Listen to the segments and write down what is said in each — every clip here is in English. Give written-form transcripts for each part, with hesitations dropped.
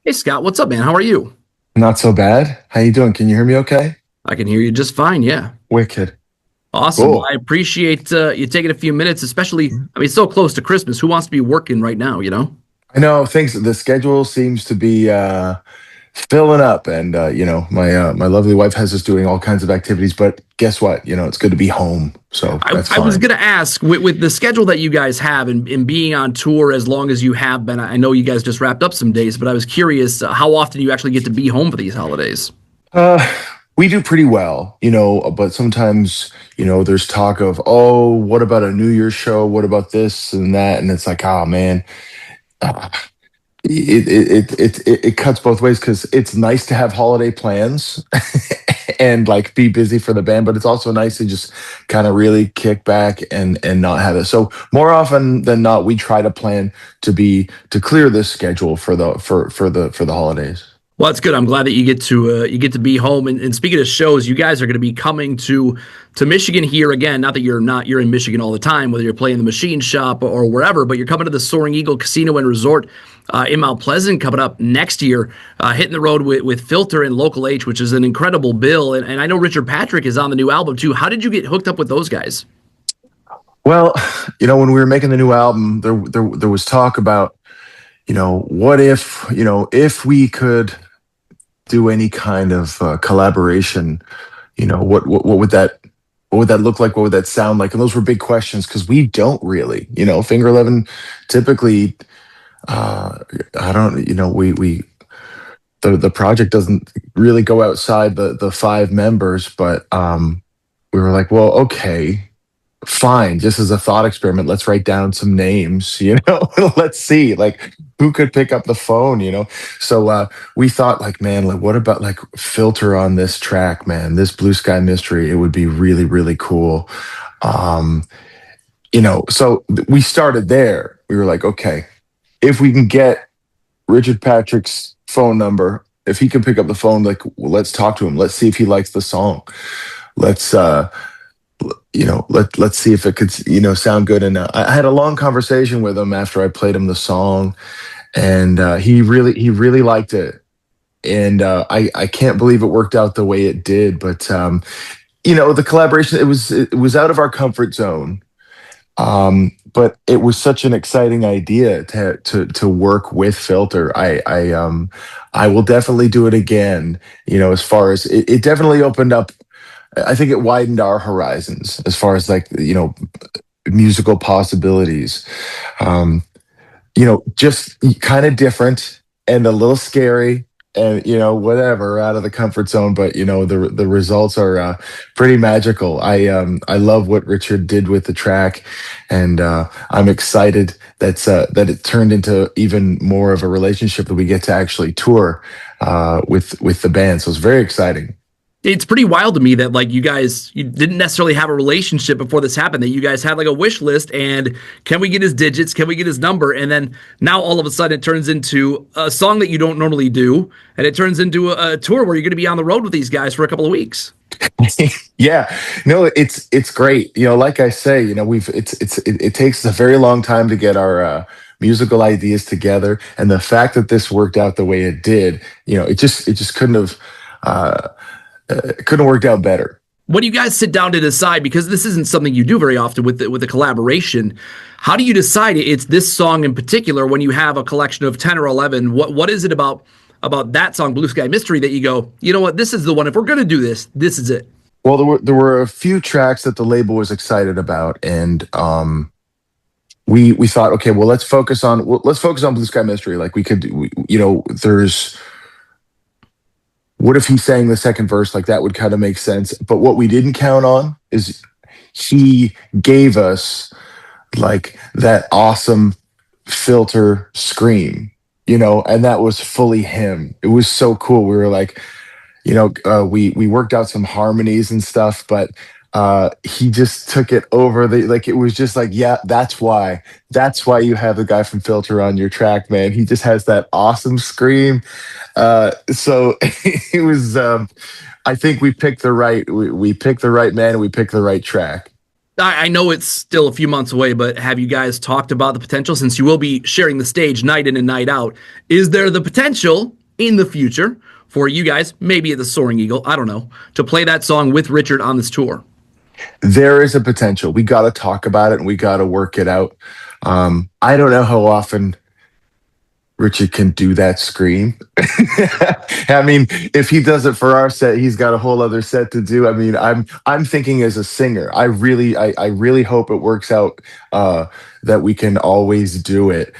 Hey Scott, what's up, man? How are you? Not so bad. How you doing? Can you hear me okay? I can hear you just fine. Yeah. Wicked. Awesome. Well, Cool. I appreciate you taking a few minutes, especially, I mean, it's so close to Christmas. Who wants to be working right now, you know? I know things the schedule seems to be filling up and my lovely wife has us doing all kinds of activities, but guess what? It's good to be home. So that's I was fine. going to ask with the schedule that you guys have and being on tour as long as you have been, I know you guys just wrapped up some days, but I was curious how often you actually get to be home for these holidays. Uh we do pretty well, but sometimes, there's talk of, oh, what about a New Year's show? What about this and that? And it's like, oh man. Uh, it cuts both ways because it's nice to have holiday plans and like be busy for the band, but it's also nice to just kind of really kick back and not have it. So more often than not, we try to plan to clear this schedule for the holidays. Well, that's good. I'm glad that you get to be home. And speaking of shows, you guys are going to be coming to Michigan here again. Not you're in Michigan all the time, whether you're playing the Machine Shop or wherever. But you're coming to the Soaring Eagle Casino and Resort in Mount Pleasant coming up next year. Hitting the road with Filter and Local H, which is an incredible bill. And I know Richard Patrick is on the new album too. How did you get hooked up with those guys? Well, when we were making the new album, there was talk about, what if we could do any kind of collaboration, what would that look like? What would that sound like? And those were big questions because we don't really, Finger Eleven typically, uh, I don't, we the project doesn't really go outside the five members, but we were like, well, okay, fine, just as a thought experiment, let's write down some names, let's see like who could pick up the phone, so we thought like, man, like what about like Filter on this track, man, this Blue Sky Mystery, it would be really really cool. um so we started there. We were like, okay, if we can get Richard Patrick's phone number, if he can pick up the phone, like, well, let's talk to him, let's see if he likes the song, let's let's see if it could, sound good. And I had a long conversation with him after I played him the song, and he really liked it. And I can't believe it worked out the way it did. But the collaboration, it was out of our comfort zone. But it was such an exciting idea to work with Filter. I will definitely do it again. As far as it definitely opened up, I think it widened our horizons as far as like, musical possibilities. Um, just kind of different and a little scary and, whatever, out of the comfort zone, but the results are pretty magical. I love what Richard did with the track, and I'm excited that it turned into even more of a relationship that we get to actually tour with the band. So it's very exciting. It's pretty wild to me that like you didn't necessarily have a relationship before this happened, that you guys had like a wish list and can we get his digits, can we get his number, and then now all of a sudden it turns into a song that you don't normally do, and it turns into a tour where you're going to be on the road with these guys for a couple of weeks. Yeah, no, it's great. Like I say, it takes a very long time to get our musical ideas together, and the fact that this worked out the way it did, it just uh, couldn't have worked out better. When you guys sit down to decide, because this isn't something you do very often with the collaboration, how do you decide it's this song in particular when you have a collection of 10 or 11? What is it about that song, Blue Sky Mystery, that you go, you know what, this is the one. If we're going to do this, this is it. Well, there were a few tracks that the label was excited about, and we thought, okay, well, let's focus on Blue Sky Mystery. Like we could, there's, what if he sang the second verse? Like that would kind of make sense. But what we didn't count on is he gave us like that awesome Filter scream, and that was fully him. It was so cool. We were like, we worked out some harmonies and stuff, but he just took it over the, like, it was just like, yeah, that's why you have the guy from Filter on your track, man. He just has that awesome scream. So it was, I think we picked the right man, and we picked the right track. I know it's still a few months away, but have you guys talked about the potential, since you will be sharing the stage night in and night out? Is there the potential in the future for you guys, maybe at the Soaring Eagle, I don't know, to play that song with Richard on this tour? There is a potential. We got to talk about it and we got to work it out. I don't know how often Richard can do that scream. I mean, if he does it for our set, he's got a whole other set to do. I mean, I'm thinking as a singer, I really hope it works out that we can always do it.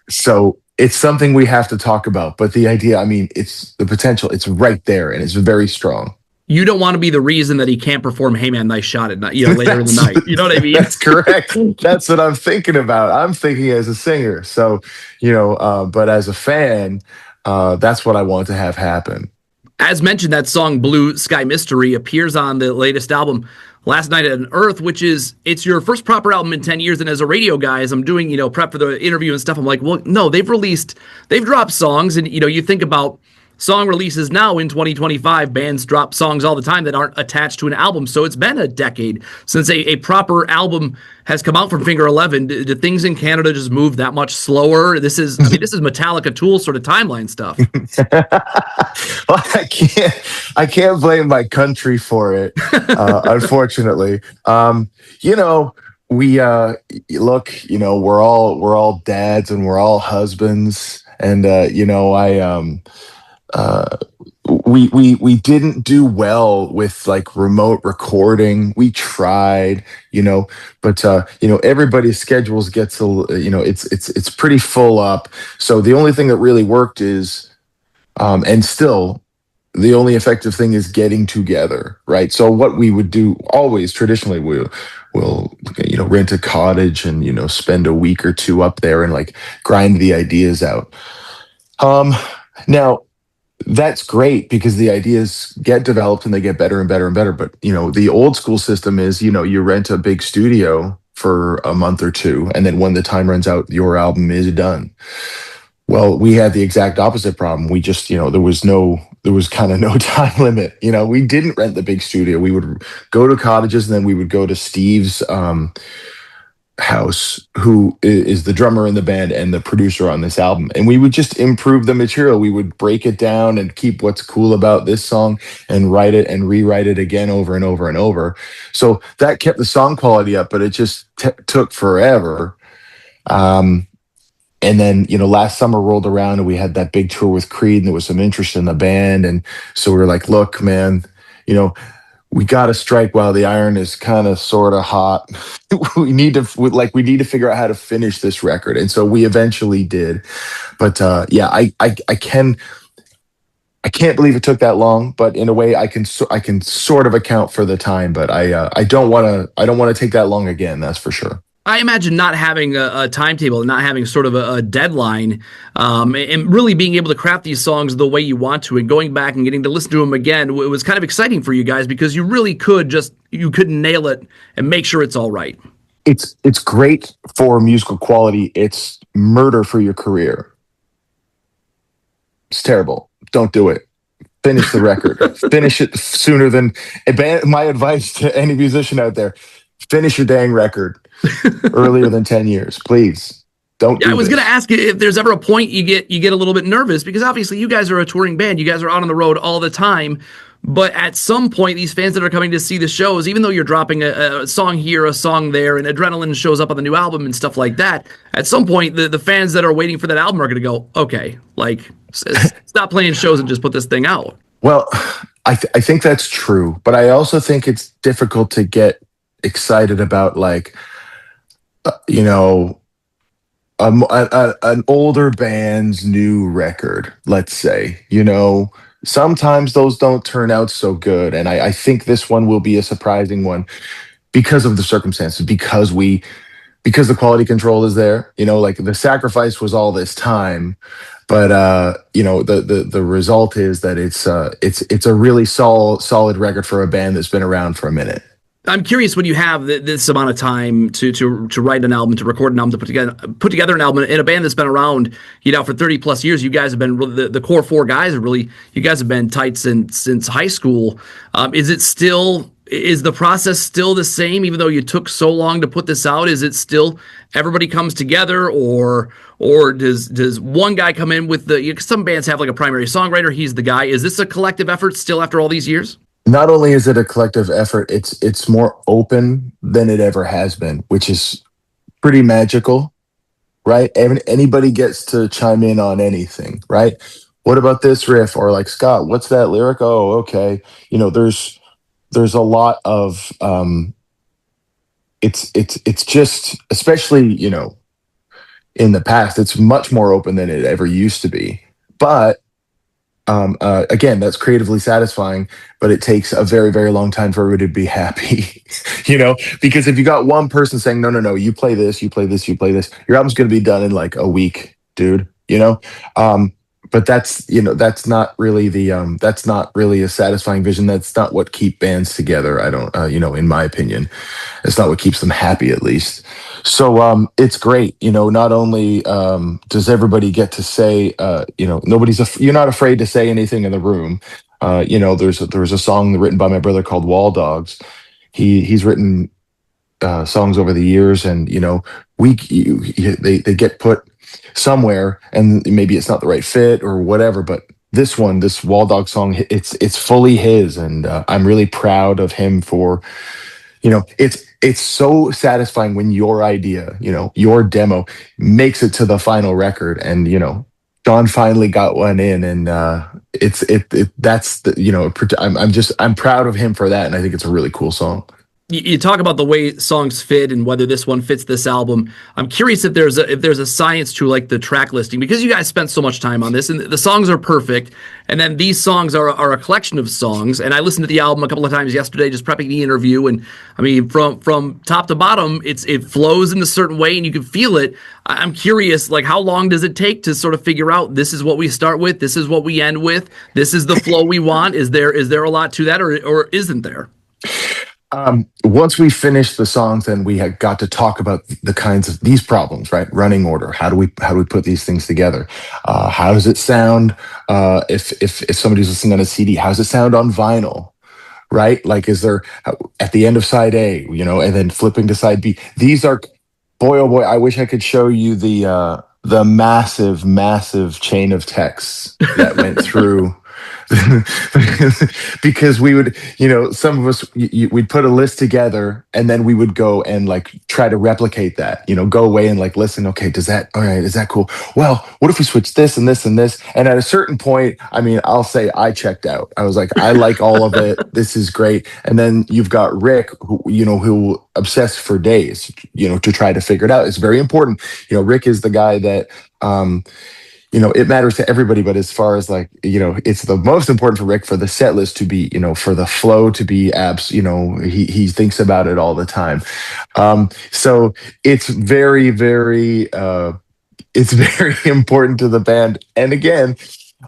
So it's something we have to talk about. But the idea, I mean, it's the potential. It's right there, and it's very strong. You don't want to be the reason that he can't perform "Hey Man, Nice Shot" at night, later in the night. You know what I mean? That's correct. That's what I'm thinking about. I'm thinking as a singer. So, but as a fan, that's what I want to have happen. As mentioned, that song "Blue Sky Mystery" appears on the latest album, Last Night on Earth, it's your first proper album in 10 years. And as a radio guy, as I'm doing, prep for the interview and stuff, I'm like, well, no, they've dropped songs. And, you think about song releases now in 2025, bands drop songs all the time that aren't attached to an album. So it's been a decade since a proper album has come out from Finger Eleven. Do things in Canada just move that much slower? This is Metallica Tool sort of timeline stuff. Well, I can't blame my country for it, unfortunately. We look, we're all dads and we're all husbands, and we didn't do well with like remote recording. We tried, but everybody's schedules gets it's pretty full up. So the only thing that really worked is, and still the only effective thing is getting together, right? So what we would do always traditionally, we'll rent a cottage and spend a week or two up there and like grind the ideas out. Now that's great because the ideas get developed and they get better and better and better. But, the old school system is, you rent a big studio for a month or two. And then when the time runs out, your album is done. Well, we had the exact opposite problem. We just, there was kind of no time limit. We didn't rent the big studio. We would go to cottages and then we would go to Steve's, house, who is the drummer in the band and the producer on this album, and we would just improve the material. We would break it down and keep what's cool about this song and write it and rewrite it again over and over and over. So that kept the song quality up, but it just took forever. And then last summer rolled around and we had that big tour with Creed and there was some interest in the band, and so we were like, look, man, we got to strike while the iron is kind of sort of hot. we need to figure out how to finish this record. And so we eventually did. But I can't believe it took that long, but in a way I can sort of account for the time, but I don't want to take that long again. That's for sure. I imagine not having a timetable, not having sort of a deadline, and really being able to craft these songs the way you want to, and going back and getting to listen to them again, it was kind of exciting for you guys because you really could nail it and make sure it's all right. It's great for musical quality. It's murder for your career. It's terrible. Don't do it. Finish the record. Finish it sooner than my advice to any musician out there. Finish your dang record earlier than 10 years, please. Don't. I was going to ask you if there's ever a point you get a little bit nervous, because obviously you guys are a touring band. You guys are out on the road all the time. But at some point, these fans that are coming to see the shows, even though you're dropping a song here, a song there, and Adrenaline shows up on the new album and stuff like that, at some point, the fans that are waiting for that album are going to go, okay, like, stop playing shows and just put this thing out. Well, I think that's true. But I also think it's difficult to get excited about, like, an older band's new record, let's say. Sometimes those don't turn out so good, and I think this one will be a surprising one because of the circumstances, because the quality control is there. Like, the sacrifice was all this time, but the result is that it's a really solid record for a band that's been around for a minute. I'm curious, when you have this amount of time to write an album, to record an album, to put together an album in a band that's been around, for 30 plus years. You guys have been the core four guys. You guys have been tight since high school. Is it still is the process still the same, even though you took so long to put this out? Is it still everybody comes together, or does one guy come in with the? Some bands have like a primary songwriter; he's the guy. Is this a collective effort still after all these years? Not only is it a collective effort, it's more open than it ever has been, which is pretty magical, right? Anybody gets to chime in on anything, right? What about this riff? Or like, Scott, what's that lyric? Oh, okay. There's a lot of it's just, especially, in the past, it's much more open than it ever used to be. But again, that's creatively satisfying, but it takes a very, very long time for everybody to be happy, because if you got one person saying, no, no, no, you play this, you play this, you play this, your album's going to be done in like a week, dude. Um, but that's not really that's not really a satisfying vision. That's not what keep bands together. I don't, in my opinion, it's not what keeps them happy, at least. So it's great. Not only does everybody get to say, you're not afraid to say anything in the room. There's a song written by my brother called Wall Dogs. He's written songs over the years, and they get put somewhere, and maybe it's not the right fit or whatever. But this Wall Dog song, it's fully his, and I'm really proud of him for it's so satisfying when your idea, your demo makes it to the final record, and John finally got one in, and that's I'm proud of him for that, and I think it's a really cool song. You talk about the way songs fit and whether this one fits this album. I'm curious if there's a science to like the track listing, because you guys spent so much time on this, and the songs are perfect. And then these songs are a collection of songs. And I listened to the album a couple of times yesterday, just prepping the interview. And I mean, from top to bottom, it flows in a certain way, and you can feel it. I'm curious, like, how long does it take to sort of figure out this is what we start with, this is what we end with, this is the flow we want? Is there a lot to that, or isn't there? Once we finished the songs, then we had got to talk about the kinds of these problems, right? Running order. How do we put these things together? How does it sound? If somebody's listening on a CD, how does it sound on vinyl? Right? Like, is there at the end of side A, and then flipping to side B? These are, boy, oh boy, I wish I could show you the massive, massive chain of texts that went through. Because we would, some of us, we'd put a list together, and then we would go and like try to replicate that, go away and like listen. Okay, all right, is that cool? Well, what if we switch this and this and this? And at a certain point, I mean, I'll say I checked out. I was like, I like all of it. This is great. And then you've got Rick, who obsessed for days, to try to figure it out. It's very important. Rick is the guy that, it matters to everybody, but as far as like, it's the most important for Rick for the set list to be, for the flow to be he thinks about it all the time. So it's very, very, it's very important to the band. And again,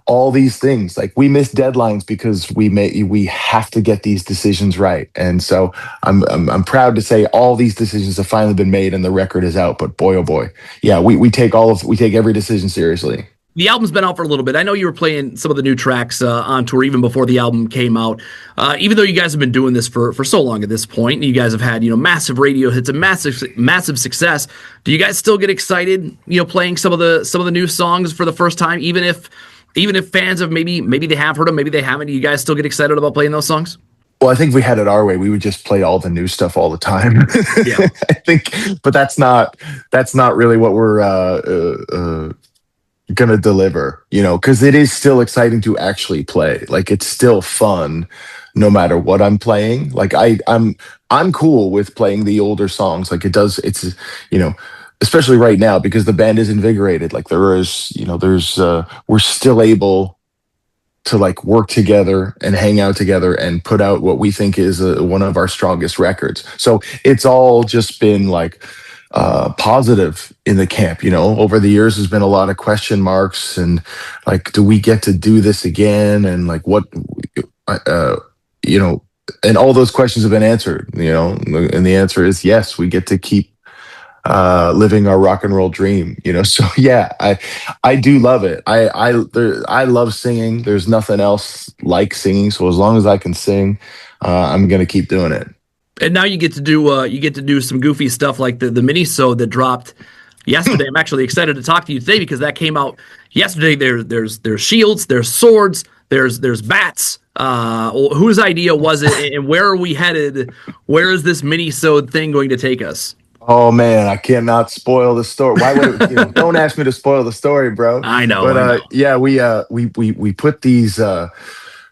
all these things, like, we miss deadlines because we have to get these decisions right. And so I'm proud to say all these decisions have finally been made and the record is out. But boy, oh boy, yeah, we take every decision seriously. The album's been out for a little bit. I know you were playing some of the new tracks on tour even before the album came out. Even though you guys have been doing this for so long at this point, you guys have had massive radio hits and massive success. Do you guys still get excited playing some of the new songs for the first time, even if fans have maybe they have heard them, maybe they haven't? Do you guys still get excited about playing those songs? Well, I think if we had it our way, we would just play all the new stuff all the time. Yeah, I think, but that's not really what we're gonna deliver, because it is still exciting to actually play. Like, it's still fun no matter what I'm playing. Like, I'm cool with playing the older songs. Like, it's especially right now, because the band is invigorated. Like, we're still able to like work together and hang out together and put out what we think is one of our strongest records. So it's all just been like positive in the camp. Over the years there's been a lot of question marks, and like, do we get to do this again? And like, what, and all those questions have been answered, and the answer is yes, we get to keep living our rock and roll dream, you know. So yeah, I do love it. I love singing. There's nothing else like singing. So as long as I can sing, I'm gonna keep doing it. And now you get to do some goofy stuff like the mini-sode that dropped yesterday. I'm actually excited to talk to you today because that came out yesterday. There's shields, there's swords, there's bats. Whose idea was it, and where are we headed? Where is this mini-sode thing going to take us? Oh man, I cannot spoil the story. Why would don't ask me to spoil the story, bro? I know, But I know. yeah, we put these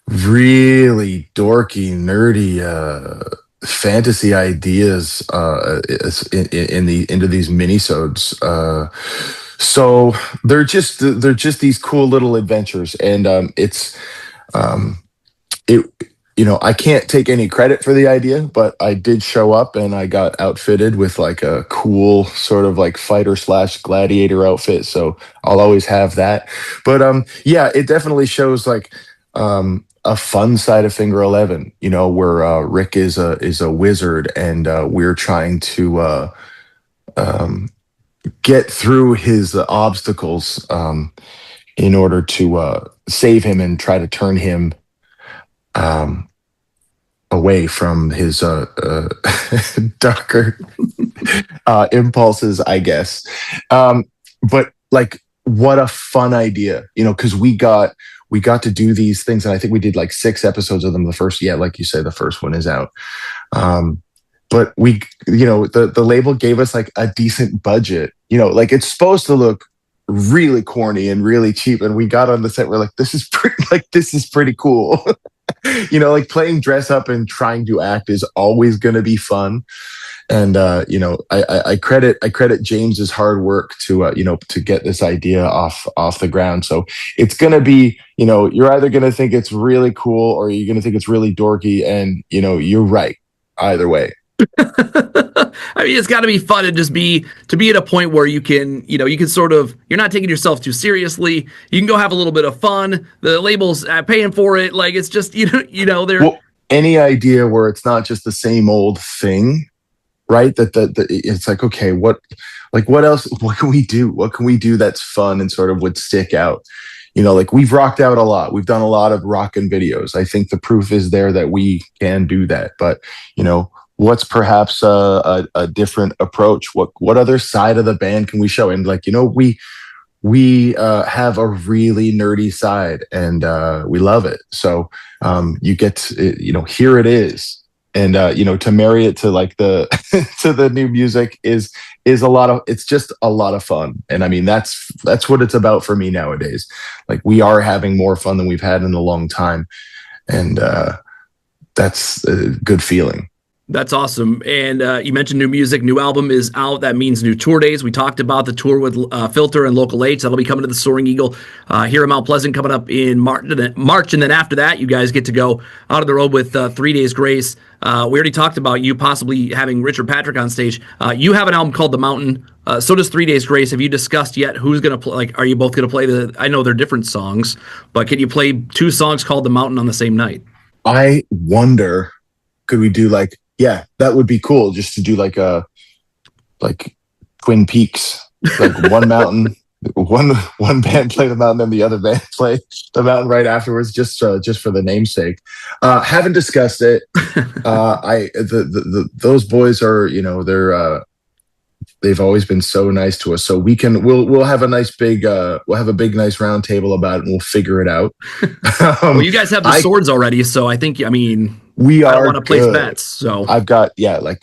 really dorky, nerdy fantasy ideas into these minisodes. So they're just these cool little adventures, and um, it I can't take any credit for the idea, but I did show up and I got outfitted with like a cool sort of like fighter slash gladiator outfit. So I'll always have that. But yeah, it definitely shows like a fun side of Finger 11, where Rick is a wizard, and we're trying to um, get through his obstacles in order to save him and try to turn him um, away from his darker impulses, I guess. But like, what a fun idea, because we got to do these things, and I think we did like 6 episodes of them. The first, yeah, like you say, the first one is out. But the label gave us like a decent budget. Like it's supposed to look really corny and really cheap, and we got on the set. We're like, this is pretty cool. Like playing dress up and trying to act is always going to be fun. And I credit James's hard work to get this idea off the ground. So it's going to be, you're either going to think it's really cool or you're going to think it's really dorky, and you're right either way. I mean, it's got to be fun and just be at a point where you can sort of, you're not taking yourself too seriously. You can go have a little bit of fun. The label's paying for it. Like it's just, they're Well, any idea where it's not just the same old thing, right? That it's like, okay, what else? What can we do? What can we do that's fun and sort of would stick out? Like we've rocked out a lot. We've done a lot of rockin' videos. I think the proof is there that we can do that. But what's perhaps a different approach? What other side of the band can we show? And like, we have a really nerdy side, and we love it. So you get to, here it is. And to marry it to like the to the new music is it's just a lot of fun. And I mean, that's what it's about for me nowadays. Like we are having more fun than we've had in a long time, and that's a good feeling. That's awesome. And you mentioned new music, new album is out. That means new tour days. We talked about the tour with Filter and Local H. That'll be coming to the Soaring Eagle here in Mount Pleasant coming up in March. And then after that, you guys get to go out of the road with 3 Days Grace. We already talked about you possibly having Richard Patrick on stage. You have an album called The Mountain. So does 3 Days Grace. Have you discussed yet who's going to play? Like, are you both going to play I know they're different songs, but can you play 2 songs called The Mountain on the same night? I wonder, could we do like, yeah, that would be cool. Just to do like Twin Peaks, like one mountain, one band play the mountain, and the other band play the mountain right afterwards, just for the namesake. Haven't discussed it. Those boys are, they've always been so nice to us. So we'll have a nice big nice round table about it, and we'll figure it out. Well, you guys have the swords already, so I think, we I are want to place bets. So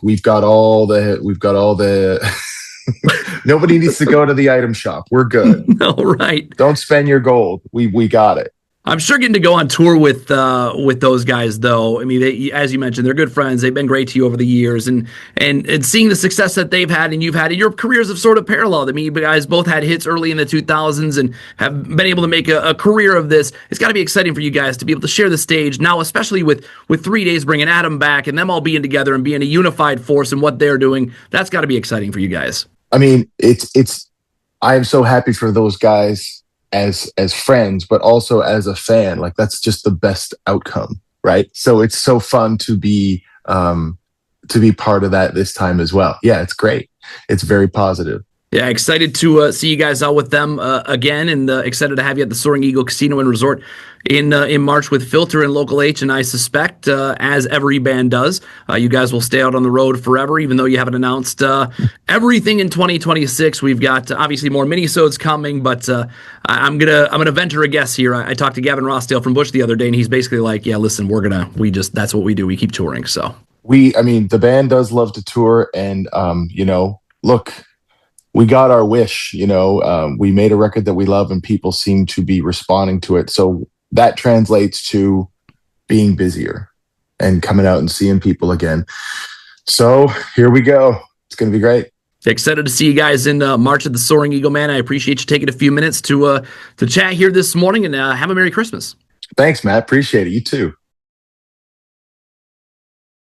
we've got all the nobody needs to go to the item shop. We're good. All right. Don't spend your gold. We got it. I'm sure getting to go on tour with those guys, though. I mean, as you mentioned, they're good friends. They've been great to you over the years, and seeing the success that they've had and you've had, and your careers have sort of paralleled. I mean, you guys both had hits early in the 2000s and have been able to make a career of this. It's got to be exciting for you guys to be able to share the stage now, especially with 3 Days bringing Adam back and them all being together and being a unified force in what they're doing. That's got to be exciting for you guys. I mean, I am so happy for those guys as friends, but also as a fan. Like that's just the best outcome, right? So it's so fun to be part of that this time as well. Yeah, it's great. it's very positive. Yeah, excited to see you guys out with them again, and excited to have you at the Soaring Eagle Casino and Resort in March with Filter and Local H. And I suspect, as every band does, you guys will stay out on the road forever, even though you haven't announced everything in 2026. We've got obviously more minisodes coming, but I'm gonna venture a guess here. I talked to Gavin Rossdale from Bush the other day, and he's basically like, "Yeah, listen, that's what we do. We keep touring." So I mean, the band does love to tour, and look. We got our wish, we made a record that we love and people seem to be responding to it. So that translates to being busier and coming out and seeing people again. So here we go. It's going to be great. Excited to see you guys in March at the Soaring Eagle, man. I appreciate you taking a few minutes to chat here this morning, and have a Merry Christmas. Thanks, Matt. Appreciate it. You too.